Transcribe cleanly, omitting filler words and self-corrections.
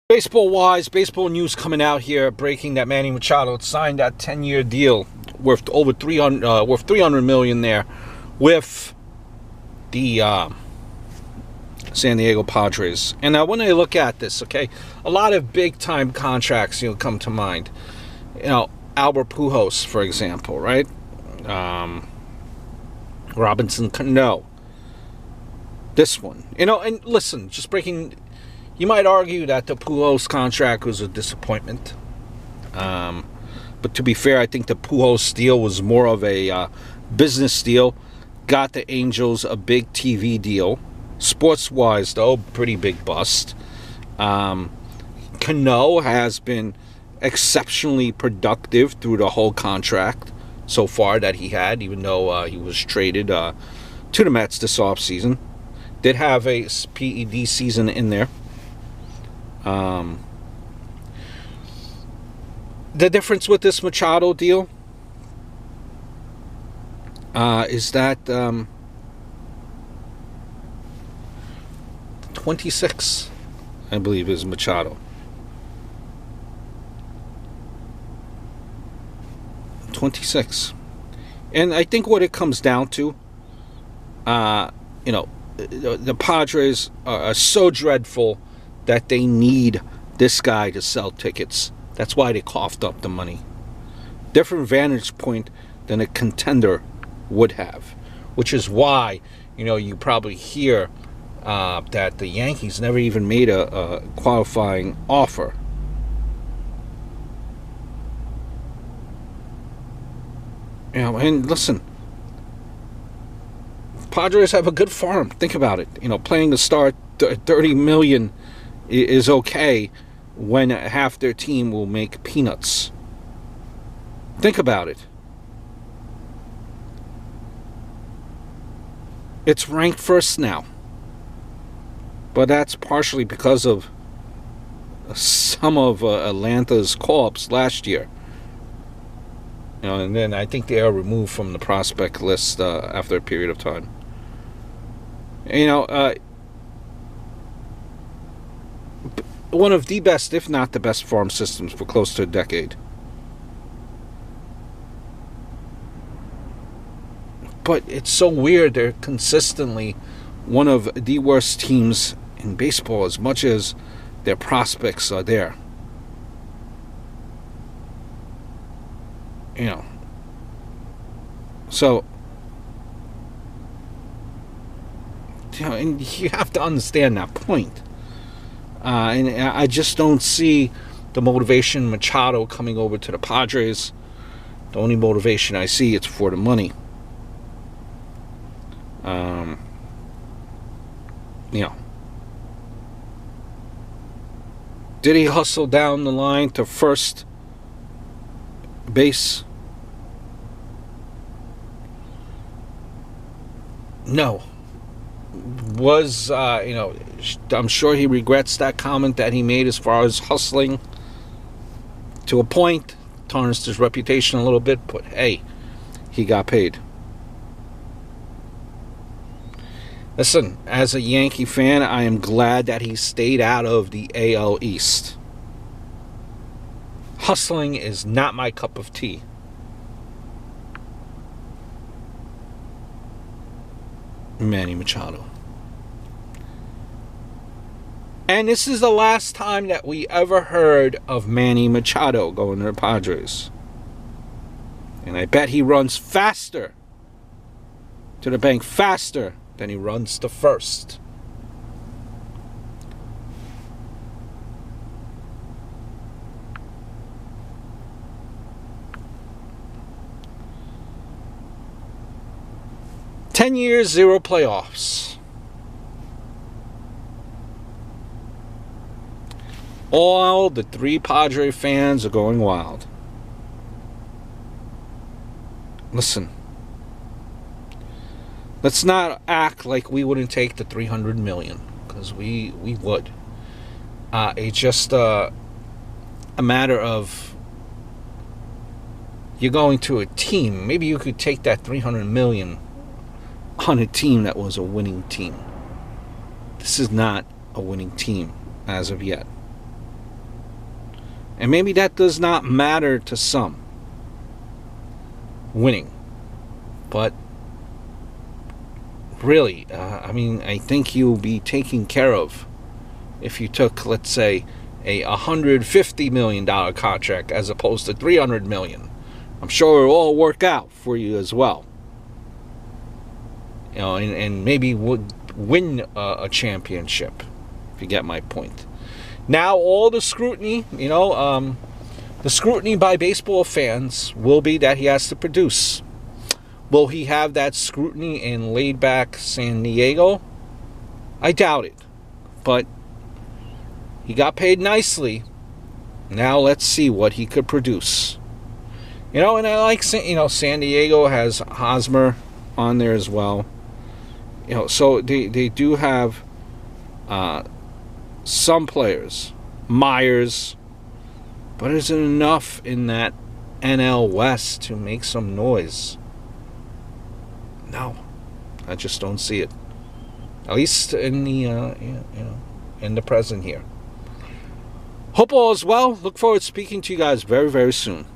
Baseball-wise, baseball news coming out here, breaking that Manny Machado signed that 10-year deal worth over 300 million there with the San Diego Padres. And when I look at this, okay, a lot of big-time contracts come to mind. Albert Pujols, for example, right? Robinson Cano. This one, and listen, just breaking. You might argue that the Pujols contract was a disappointment. But to be fair, I think the Pujols deal was more of a business deal. Got the Angels a big TV deal. Sports-wise, though, pretty big bust. Cano has been exceptionally productive through the whole contract so far that he had, even though he was traded to the Mets this offseason. Did have a PED season in there. The difference with this Machado deal is that 26, I believe, is Machado. 26. And I think what it comes down to, the Padres are so dreadful that they need this guy to sell tickets. That's why they coughed up the money. Different vantage point than a contender would have. Which is why, you probably hear that the Yankees never even made a qualifying offer. And listen, Padres have a good farm. Think about it. Playing the star 30 million is okay when half their team will make peanuts. Think about it. It's ranked first now. But that's partially because of some of Atlanta's call-ups last year. And then I think they are removed from the prospect list after a period of time. One of the best, if not the best, farm systems for close to a decade. But it's so weird. They're consistently one of the worst teams in baseball, as much as their prospects are there. So, and you have to understand that point. And I just don't see the motivation Machado coming over to the Padres. The only motivation I see, it's for the money. Did he hustle down the line to first base? No. Was, I'm sure he regrets that comment that he made as far as hustling to a point. Tarnished his reputation a little bit, but hey, he got paid. Listen, as a Yankee fan, I am glad that he stayed out of the AL East. Hustling is not my cup of tea. Manny Machado. And this is the last time that we ever heard of Manny Machado going to the Padres. And I bet he runs faster to the bank, faster than he runs to first. "10 years, 0 playoffs. All the 3 Padre fans are going wild. Listen, let's not act like we wouldn't take the 300 million, because we would. It's just a matter of you're going to a team. Maybe you could take that 300 million on a team that was a winning team. This is not a winning team as of yet. And maybe that does not matter to some, winning. But really, I mean, I think you'll be taken care of if you took, let's say, a $150 million contract as opposed to $300 million. I'm sure it'll all work out for you as well. You know, and maybe would win a championship, if you get my point. Now, all the scrutiny, you know, the scrutiny by baseball fans will be that he has to produce. Will he have that scrutiny in laid-back San Diego? I doubt it. But he got paid nicely. Now let's see what he could produce. You know, and I like, you know, San Diego has Hosmer on there as well. You know, so they do have some players, Myers, but is it enough in that NL West to make some noise? No, I just don't see it. At least in the you know, in the present here. Hope all is well. Look forward to speaking to you guys very, very soon.